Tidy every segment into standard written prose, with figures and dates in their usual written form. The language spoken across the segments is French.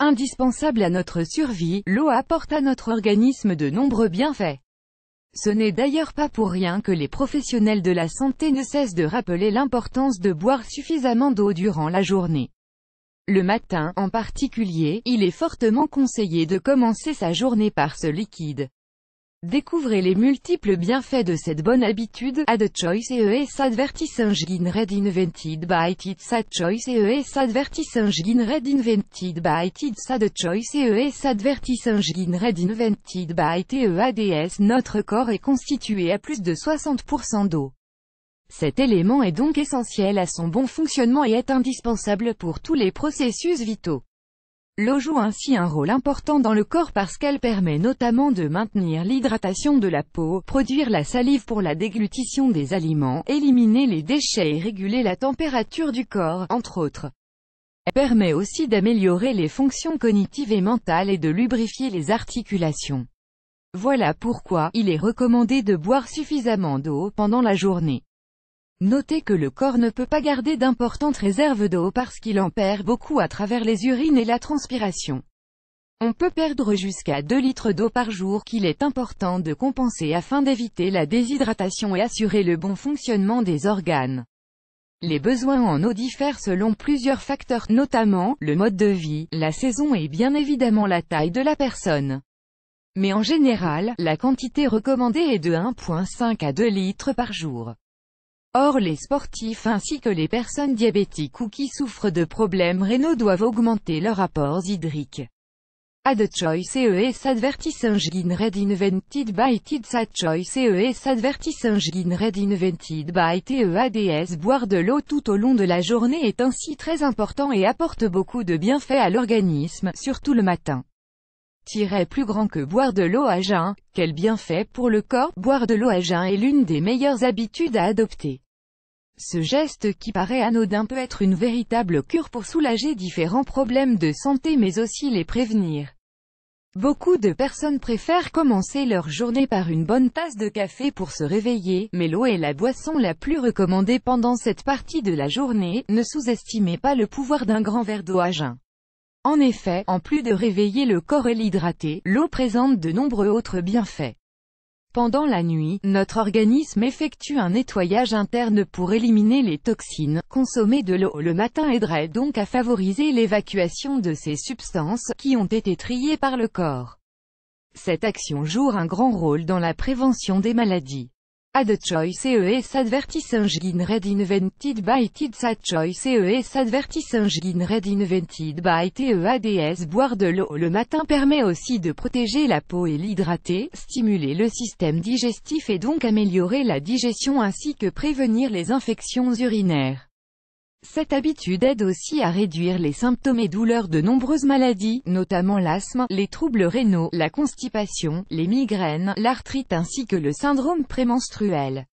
Indispensable à notre survie, l'eau apporte à notre organisme de nombreux bienfaits. Ce n'est d'ailleurs pas pour rien que les professionnels de la santé ne cessent de rappeler l'importance de boire suffisamment d'eau durant la journée. Le matin, en particulier, il est fortement conseillé de commencer sa journée par ce liquide. Découvrez les multiples bienfaits de cette bonne habitude. Add choice ES advertising red invented by Tids. Add choice ES advertising red invented by Tids. Add choice ES advertising red invented by TEADS. Notre corps est constitué à plus de 60% d'eau. Cet élément est donc essentiel à son bon fonctionnement et est indispensable pour tous les processus vitaux. L'eau joue ainsi un rôle important dans le corps parce qu'elle permet notamment de maintenir l'hydratation de la peau, produire la salive pour la déglutition des aliments, éliminer les déchets et réguler la température du corps, entre autres. Elle permet aussi d'améliorer les fonctions cognitives et mentales et de lubrifier les articulations. Voilà pourquoi il est recommandé de boire suffisamment d'eau pendant la journée. Notez que le corps ne peut pas garder d'importantes réserves d'eau parce qu'il en perd beaucoup à travers les urines et la transpiration. On peut perdre jusqu'à 2 litres d'eau par jour qu'il est important de compenser afin d'éviter la déshydratation et assurer le bon fonctionnement des organes. Les besoins en eau diffèrent selon plusieurs facteurs, notamment le mode de vie, la saison et bien évidemment la taille de la personne. Mais en général, la quantité recommandée est de 1,5 à 2 litres par jour. Or les sportifs ainsi que les personnes diabétiques ou qui souffrent de problèmes rénaux doivent augmenter leurs apports hydriques. Add choice ES advertising red invented by Tids. Add choice ES advertising red invented by TEADS. Boire de l'eau tout au long de la journée est ainsi très important et apporte beaucoup de bienfaits à l'organisme, surtout le matin. Plus grand que boire de l'eau à jeun. Quel bienfait pour le corps? Boire de l'eau à jeun est l'une des meilleures habitudes à adopter. Ce geste qui paraît anodin peut être une véritable cure pour soulager différents problèmes de santé mais aussi les prévenir. Beaucoup de personnes préfèrent commencer leur journée par une bonne tasse de café pour se réveiller, mais l'eau est la boisson la plus recommandée pendant cette partie de la journée. Ne sous-estimez pas le pouvoir d'un grand verre d'eau à jeun. En effet, en plus de réveiller le corps et l'hydrater, l'eau présente de nombreux autres bienfaits. Pendant la nuit, notre organisme effectue un nettoyage interne pour éliminer les toxines. Consommer de l'eau le matin aiderait donc à favoriser l'évacuation de ces substances qui ont été triées par le corps. Cette action joue un grand rôle dans la prévention des maladies. Add choice ES advertising red invented by Tids. Add choice ES advertising red invented by TEADS. Boire de l'eau le matin permet aussi de protéger la peau et l'hydrater, stimuler le système digestif et donc améliorer la digestion ainsi que prévenir les infections urinaires. Cette habitude aide aussi à réduire les symptômes et douleurs de nombreuses maladies, notamment l'asthme, les troubles rénaux, la constipation, les migraines, l'arthrite ainsi que le syndrome prémenstruel.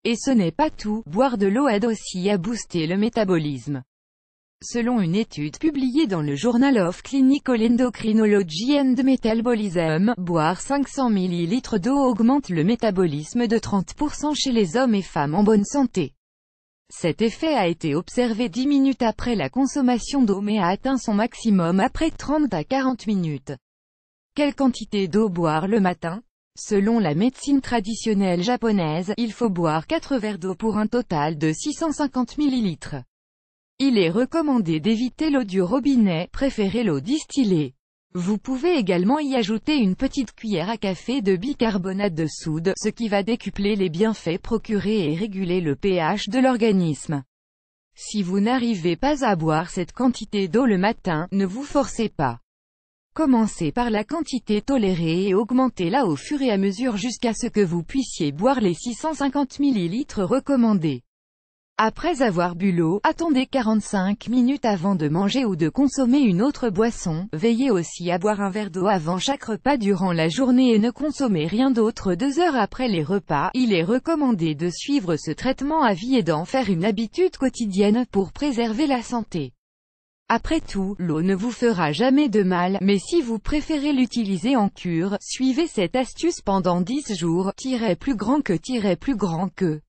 Et ce n'est pas tout, boire de l'eau aide aussi à booster le métabolisme. Selon une étude publiée dans le Journal of Clinical Endocrinology and Metabolism, boire 500 ml d'eau augmente le métabolisme de 30% chez les hommes et femmes en bonne santé. Cet effet a été observé 10 minutes après la consommation d'eau mais a atteint son maximum après 30 à 40 minutes. Quelle quantité d'eau boire le matin? Selon la médecine traditionnelle japonaise, il faut boire 4 verres d'eau pour un total de 650 ml. Il est recommandé d'éviter l'eau du robinet, préférez l'eau distillée. Vous pouvez également y ajouter une petite cuillère à café de bicarbonate de soude, ce qui va décupler les bienfaits procurés et réguler le pH de l'organisme. Si vous n'arrivez pas à boire cette quantité d'eau le matin, ne vous forcez pas. Commencez par la quantité tolérée et augmentez-la au fur et à mesure jusqu'à ce que vous puissiez boire les 650 ml recommandés. Après avoir bu l'eau, attendez 45 minutes avant de manger ou de consommer une autre boisson. Veillez aussi à boire un verre d'eau avant chaque repas durant la journée et ne consommez rien d'autre 2 heures après les repas. Il est recommandé de suivre ce traitement à vie et d'en faire une habitude quotidienne pour préserver la santé. Après tout, l'eau ne vous fera jamais de mal, mais si vous préférez l'utiliser en cure, suivez cette astuce pendant 10 jours. Plus grand que.